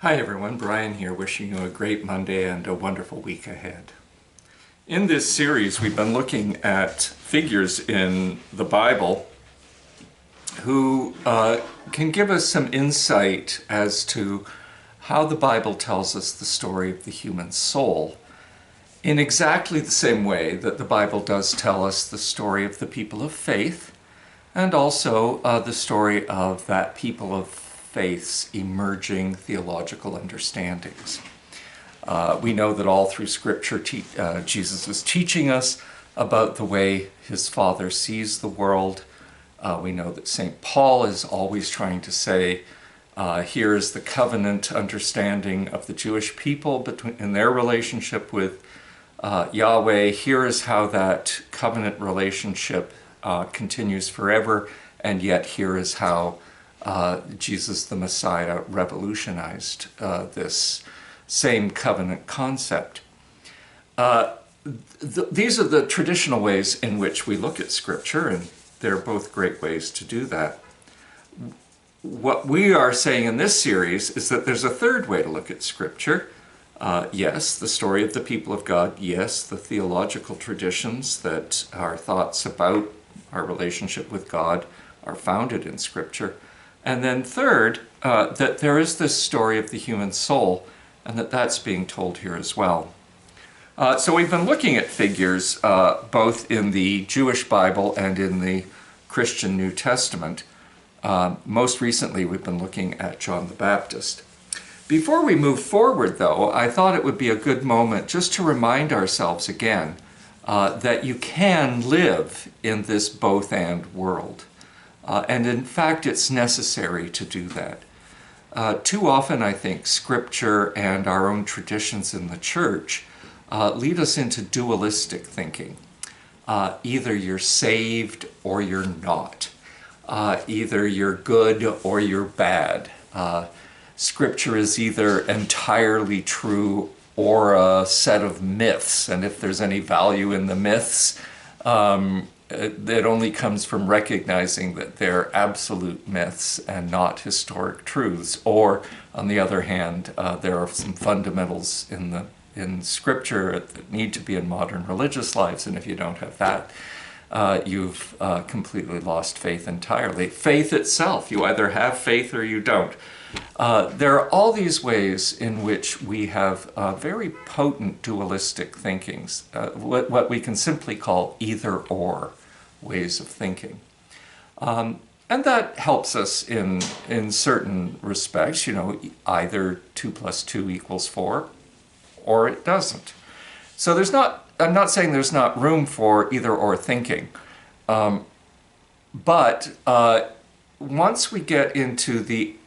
Hi everyone, Brian here, wishing you a great Monday and a wonderful week ahead. In this series, we've been looking at figures in the Bible who can give us some insight as to how the Bible tells us the story of the human soul in exactly the same way that the Bible does tell us the story of the people of faith and also the story of that people of faith's emerging theological understandings. We know that all through Scripture, Jesus is teaching us about the way his Father sees the world. We know that St. Paul is always trying to say, here is the covenant understanding of the Jewish people in their relationship with Yahweh. Here is how that covenant relationship continues forever, and yet here is how Jesus the Messiah revolutionized this same covenant concept. These are the traditional ways in which we look at Scripture, and they're both great ways to do that. What we are saying in this series is that there's a third way to look at Scripture. Yes, the story of the people of God. Yes, the theological traditions that our thoughts about our relationship with God are founded in Scripture. And then third, that there is this story of the human soul, and that's being told here as well. So we've been looking at figures both in the Jewish Bible and in the Christian New Testament. Most recently, we've been looking at John the Baptist. Before we move forward, though, I thought it would be a good moment just to remind ourselves again that you can live in this both-and world. And in fact, it's necessary to do that. Too often, I think, Scripture and our own traditions in the church lead us into dualistic thinking. Either you're saved or you're not. Either you're good or you're bad. Scripture is either entirely true or a set of myths, and if there's any value in the myths, it only comes from recognizing that they're absolute myths and not historic truths. Or, on the other hand, there are some fundamentals in Scripture that need to be in modern religious lives, and if you don't have that, you've completely lost faith entirely. Faith itself, you either have faith or you don't. There are all these ways in which we have very potent dualistic thinkings, what we can simply call either-or ways of thinking. And that helps us in certain respects, either 2 + 2 = 4, or it doesn't. So I'm not saying there's not room for either-or thinking, but once we get into the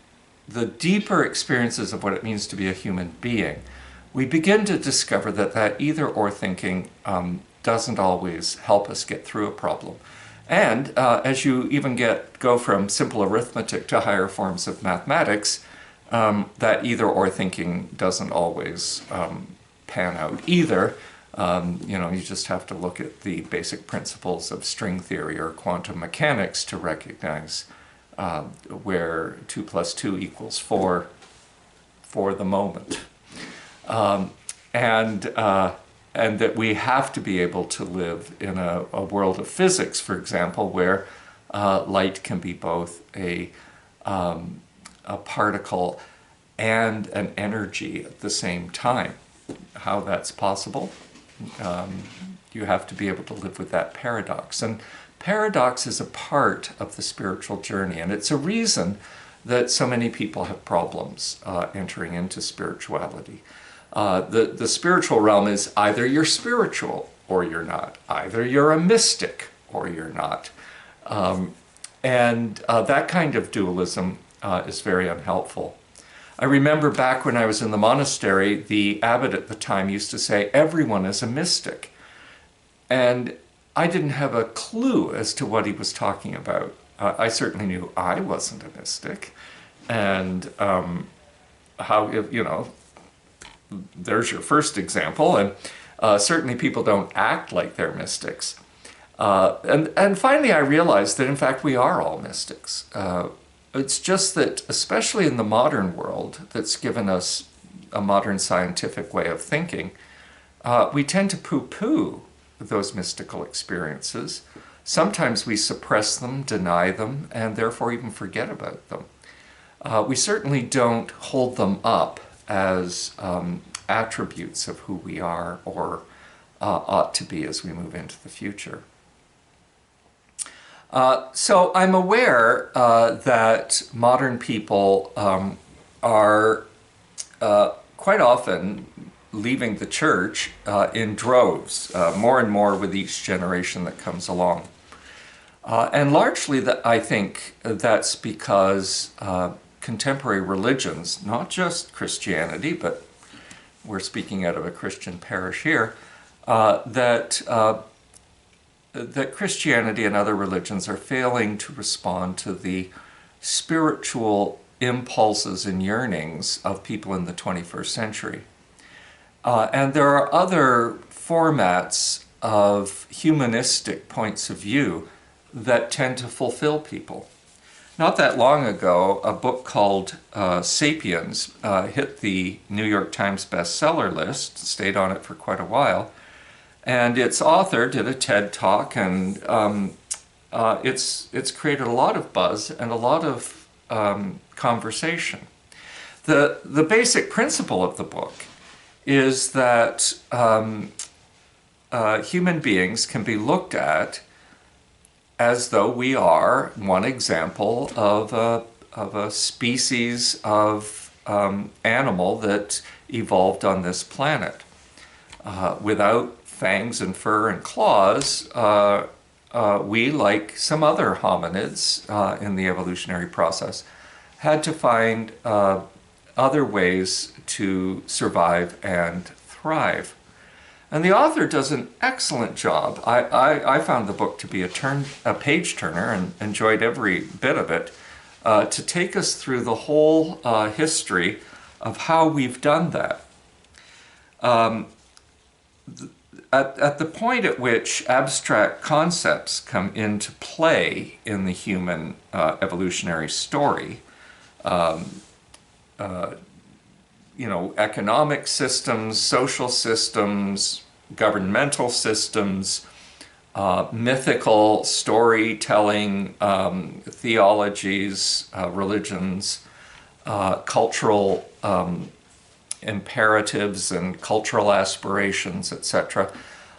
deeper experiences of what it means to be a human being, we begin to discover that either-or thinking doesn't always help us get through a problem. And as you even go from simple arithmetic to higher forms of mathematics, that either-or thinking doesn't always pan out either. You just have to look at the basic principles of string theory or quantum mechanics to recognize where 2 + 2 = 4 for the moment. And that we have to be able to live in a world of physics, for example, where light can be both a particle and an energy at the same time. How that's possible? You have to be able to live with that paradox. And paradox is a part of the spiritual journey, and it's a reason that so many people have problems entering into spirituality. The spiritual realm is either you're spiritual or you're not. Either you're a mystic or you're not. And that kind of dualism is very unhelpful. I remember back when I was in the monastery, the abbot at the time used to say, everyone is a mystic. And I didn't have a clue as to what he was talking about. I certainly knew I wasn't a mystic. And there's your first example. And certainly people don't act like they're mystics. And finally I realized that in fact we are all mystics. It's just that, especially in the modern world that's given us a modern scientific way of thinking, we tend to poo-poo those mystical experiences. Sometimes we suppress them, deny them, and therefore even forget about them. We certainly don't hold them up as attributes of who we are or ought to be as we move into the future. So I'm aware that modern people are quite often leaving the church in droves, more and more with each generation that comes along. And largely, I think that's because contemporary religions, not just Christianity, but we're speaking out of a Christian parish here, that Christianity and other religions are failing to respond to the spiritual impulses and yearnings of people in the 21st century. And there are other formats of humanistic points of view that tend to fulfill people. Not that long ago, a book called Sapiens hit the New York Times bestseller list, stayed on it for quite a while, and its author did a TED Talk, and it's created a lot of buzz and a lot of conversation. The basic principle of the book is that human beings can be looked at as though we are one example of a species of animal that evolved on this planet. Without fangs and fur and claws, we, like some other hominids in the evolutionary process, had to find other ways to survive and thrive. And the author does an excellent job. I found the book to be a page turner and enjoyed every bit of it, to take us through the whole history of how we've done that. At the point at which abstract concepts come into play in the human evolutionary story, economic systems, social systems, governmental systems, mythical storytelling, theologies, religions, cultural imperatives and cultural aspirations, etc.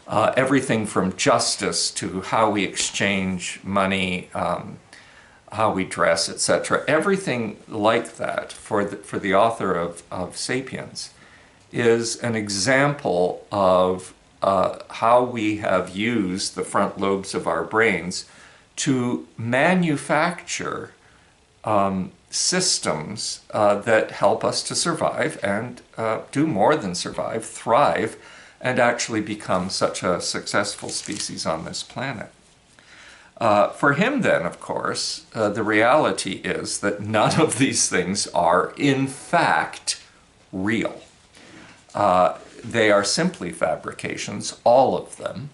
Everything from justice to how we exchange money, how we dress, etc. Everything like that for the author of Sapiens is an example of how we have used the front lobes of our brains to manufacture systems that help us to survive and do more than survive, thrive, and actually become such a successful species on this planet. For him then, of course, the reality is that none of these things are in fact real. They are simply fabrications, all of them,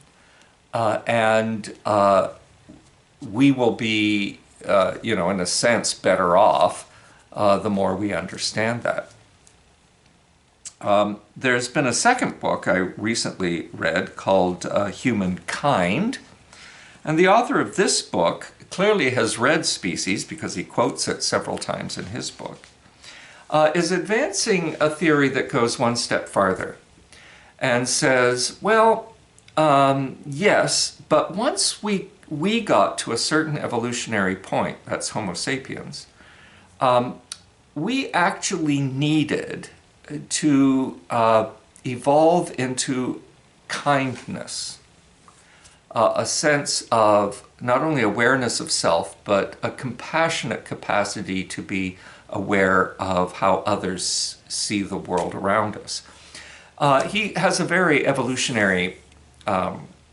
and we will be, in a sense, better off the more we understand that. There's been a second book I recently read called Humankind, and the author of this book clearly has read Species, because he quotes it several times in his book, is advancing a theory that goes one step farther and says, well, yes, but once we got to a certain evolutionary point, that's Homo sapiens, we actually needed to evolve into kindness, a sense of not only awareness of self, but a compassionate capacity to be aware of how others see the world around us. He has a very evolutionary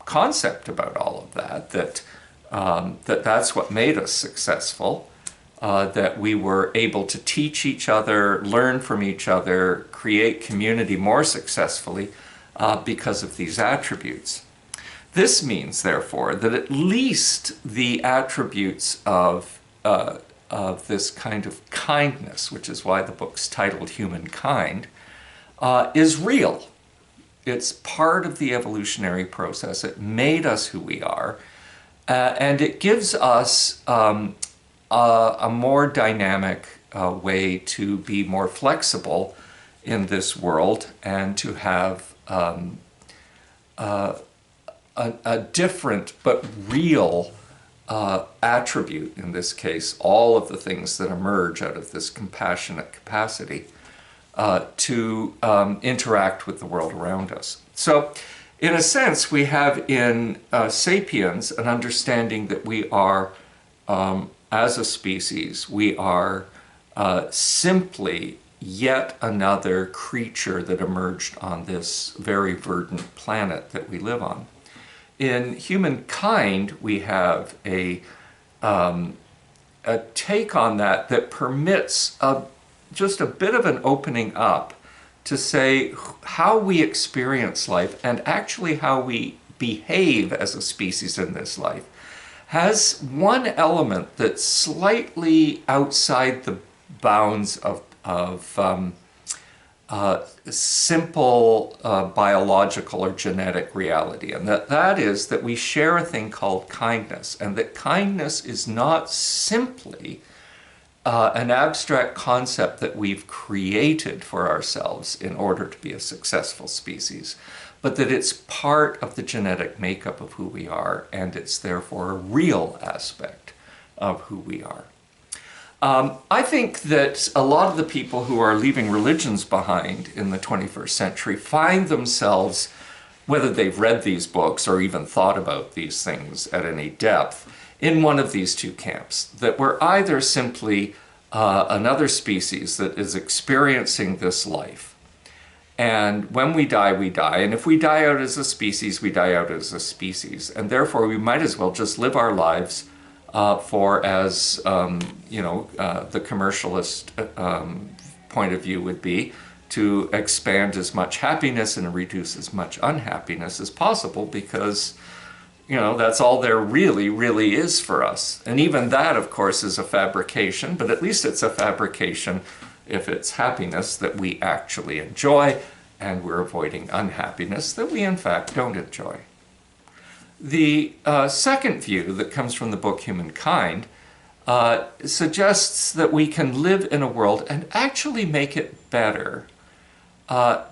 concept about all of that, that's what made us successful, that we were able to teach each other, learn from each other, create community more successfully because of these attributes. This means, therefore, that at least the attributes of this kind of kindness, which is why the book's titled Humankind, is real. It's part of the evolutionary process. It made us who we are, and it gives us a more dynamic way to be more flexible in this world and to have a different but real attribute, in this case, all of the things that emerge out of this compassionate capacity to interact with the world around us. So, in a sense, we have in Sapiens an understanding that we are, as a species, we are simply yet another creature that emerged on this very verdant planet that we live on. In Humankind, we have a take on that permits just a bit of an opening up to say how we experience life and actually how we behave as a species in this life has one element that's slightly outside the bounds of simple biological or genetic reality, and that is that we share a thing called kindness, and that kindness is not simply an abstract concept that we've created for ourselves in order to be a successful species, but that it's part of the genetic makeup of who we are, and it's therefore a real aspect of who we are. I think that a lot of the people who are leaving religions behind in the 21st century find themselves, whether they've read these books or even thought about these things at any depth, in one of these two camps. That we're either simply another species that is experiencing this life, and when we die, and if we die out as a species, we die out as a species, and therefore we might as well just live our lives for, as the commercialist point of view would be, to expand as much happiness and reduce as much unhappiness as possible, because that's all there really is for us. And even that, of course, is a fabrication, but at least it's a fabrication if it's happiness that we actually enjoy, and we're avoiding unhappiness that we in fact don't enjoy. The second view that comes from the book Humankind suggests that we can live in a world and actually make it better,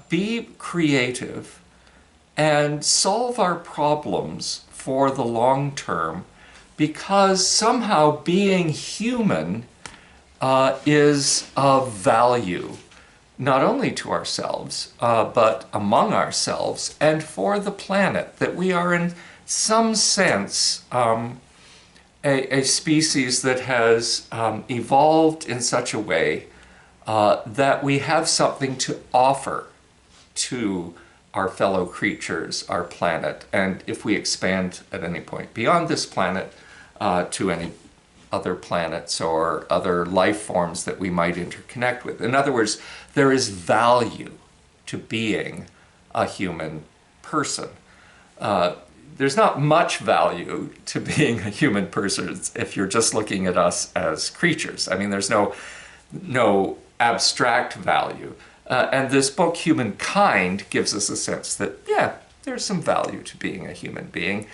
be creative, and solve our problems for the long term, because somehow being human is of value, not only to ourselves, but among ourselves and for the planet, that we are in some sense a species that has evolved in such a way that we have something to offer to our fellow creatures, our planet, and if we expand at any point beyond this planet to any other planets or other life forms that we might interconnect with. In other words, there is value to being a human person. There's not much value to being a human person if you're just looking at us as creatures. I mean, there's no abstract value. And this book, Humankind, gives us a sense that, yeah, there's some value to being a human being.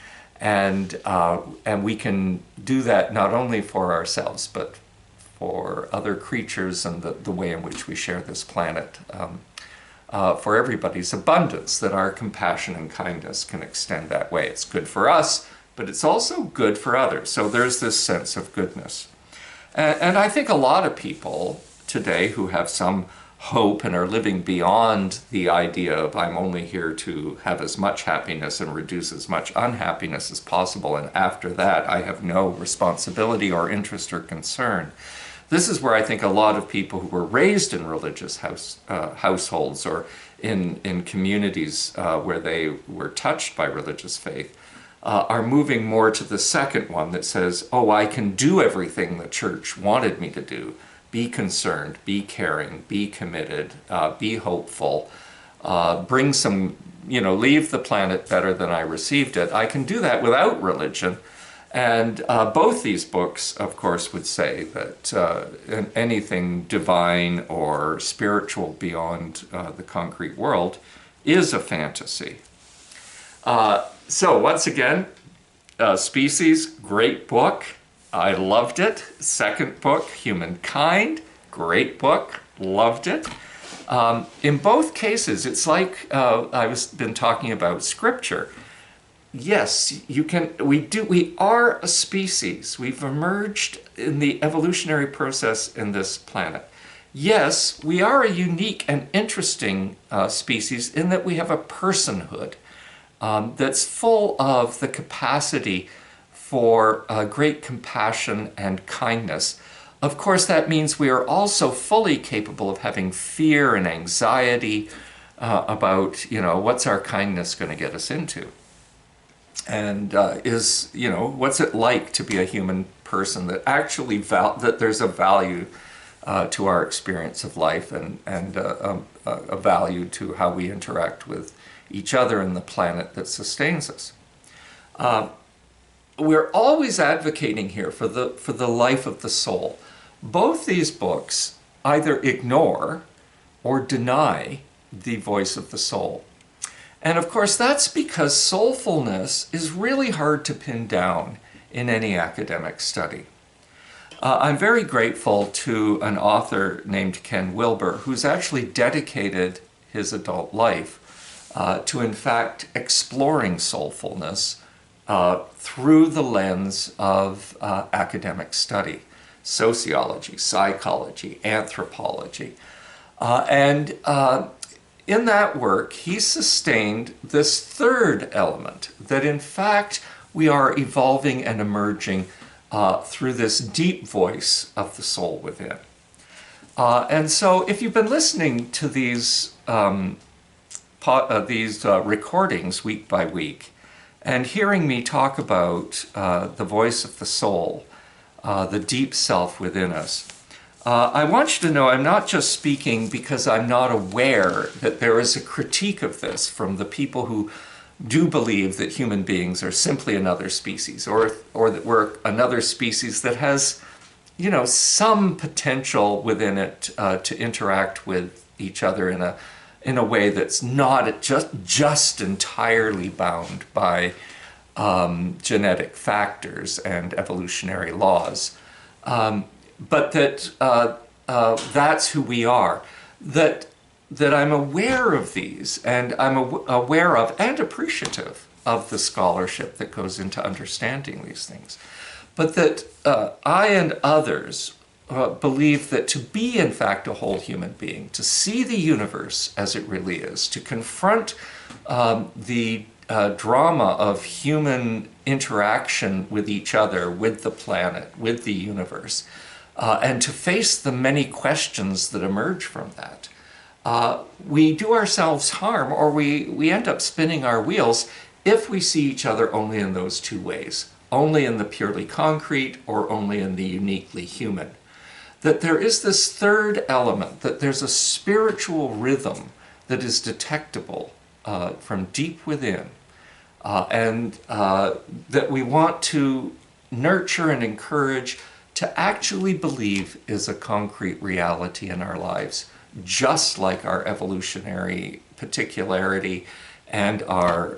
And we can do that not only for ourselves, but for other creatures and the way in which we share this planet. For everybody's abundance, that our compassion and kindness can extend that way. It's good for us, but it's also good for others. So there's this sense of goodness. And I think a lot of people today who have some hope and are living beyond the idea of I'm only here to have as much happiness and reduce as much unhappiness as possible, and after that I have no responsibility or interest or concern. This is where I think a lot of people who were raised in religious households or in communities where they were touched by religious faith are moving more to the second one that says, oh, I can do everything the church wanted me to do. Be concerned, be caring, be committed, be hopeful, bring some, leave the planet better than I received it. I can do that without religion. And both these books, of course, would say that anything divine or spiritual beyond the concrete world is a fantasy. So once again, Species, great book. I loved it. Second book, Humankind, great book. Loved it. In both cases, it's like I've been talking about scripture. Yes, we are a species. We've emerged in the evolutionary process in this planet. Yes, we are a unique and interesting species in that we have a personhood that's full of the capacity for great compassion and kindness. Of course, that means we are also fully capable of having fear and anxiety about, what's our kindness going to get us into? And what's it like to be a human person that actually that there's a value to our experience of life and a value to how we interact with each other and the planet that sustains us. We're always advocating here for the life of the soul. Both these books either ignore or deny the voice of the soul. And of course, that's because soulfulness is really hard to pin down in any academic study. I'm very grateful to an author named Ken Wilber, who's actually dedicated his adult life to, in fact, exploring soulfulness through the lens of academic study, sociology, psychology, anthropology. In that work, he sustained this third element, that in fact we are evolving and emerging through this deep voice of the soul within. And so if you've been listening to these recordings week by week and hearing me talk about the voice of the soul, the deep self within us, I want you to know I'm not just speaking because I'm not aware that there is a critique of this from the people who do believe that human beings are simply another species, or that we're another species that has, some potential within it to interact with each other in a way that's not just entirely bound by genetic factors and evolutionary laws. But that that's who we are. That I'm aware of these, and I'm aware of and appreciative of the scholarship that goes into understanding these things. But that I and others believe that to be, in fact, a whole human being, to see the universe as it really is, to confront the drama of human interaction with each other, with the planet, with the universe, and to face the many questions that emerge from that, we do ourselves harm, or we end up spinning our wheels if we see each other only in those two ways, only in the purely concrete or only in the uniquely human. That there is this third element, that there's a spiritual rhythm that is detectable from deep within, and that we want to nurture and encourage to actually believe is a concrete reality in our lives, just like our evolutionary particularity and our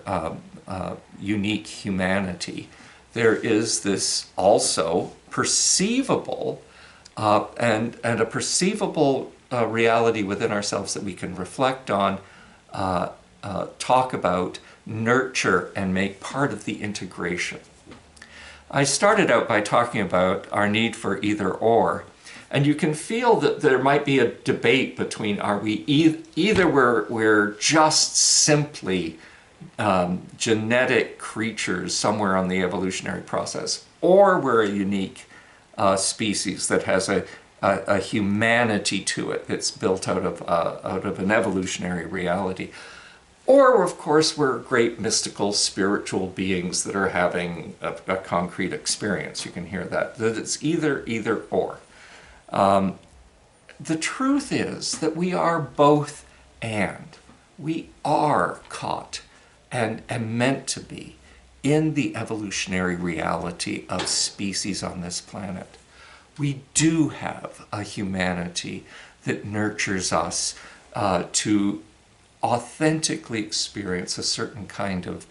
unique humanity. There is this also perceivable and a perceivable reality within ourselves that we can reflect on, talk about, nurture, and make part of the integration. I started out by talking about our need for either or, and you can feel that there might be a debate between are we either we're just simply genetic creatures somewhere on the evolutionary process, or we're a unique species that has a humanity to it that's built out of an evolutionary reality. Or, of course, we're great mystical spiritual beings that are having a concrete experience. You can hear that it's either or. The truth is that we are both and. We are caught and meant to be in the evolutionary reality of species on this planet. We do have a humanity that nurtures us to authentically experience a certain kind of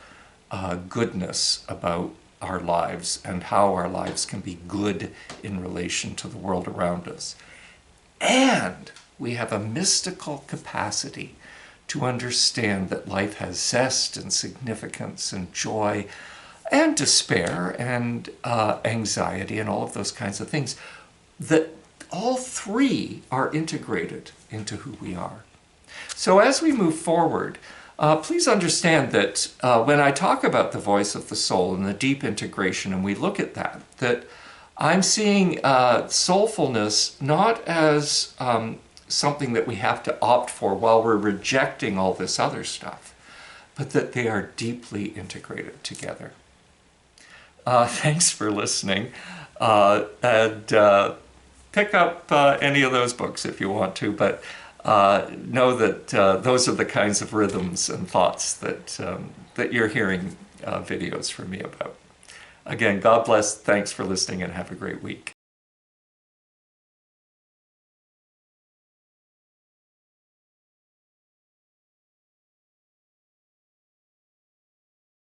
goodness about our lives and how our lives can be good in relation to the world around us. And we have a mystical capacity to understand that life has zest and significance and joy and despair and anxiety and all of those kinds of things, that all three are integrated into who we are. So as we move forward, please understand that when I talk about the voice of the soul and the deep integration, and we look at that, that I'm seeing soulfulness not as something that we have to opt for while we're rejecting all this other stuff, but that they are deeply integrated together. Thanks for listening, and pick up any of those books if you want to, but know that those are the kinds of rhythms and thoughts that, that you're hearing videos from me about. Again, God bless, thanks for listening, and have a great week.